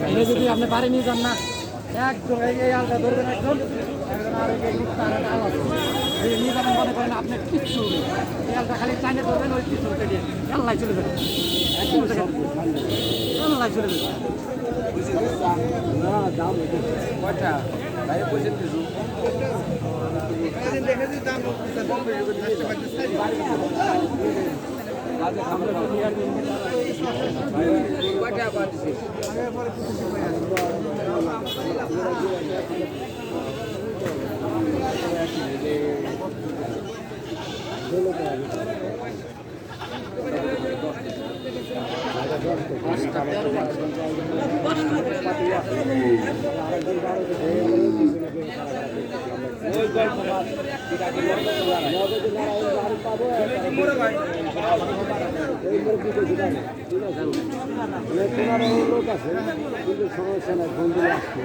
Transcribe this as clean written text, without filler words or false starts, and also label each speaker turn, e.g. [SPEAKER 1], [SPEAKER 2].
[SPEAKER 1] এটা যদি আপনি বাড়ি নিয়ে যান না একদম এই আলটা ধরবেন একদম আর আল আছে নিয়ে যাবেন মনে করেন আপনি কিচ্ছু নেই এই আলটা খালি টাইনে ধরবেন ওই কিছু দিয়ে আল্লাহ চলে যাবে আল্লাহ চলে যাবে না দাম কয়টা ভাই পয়সা দিছো দেখে দাম লোক আছে কিন্তু সমস্যা নাই বন্ধু আসছে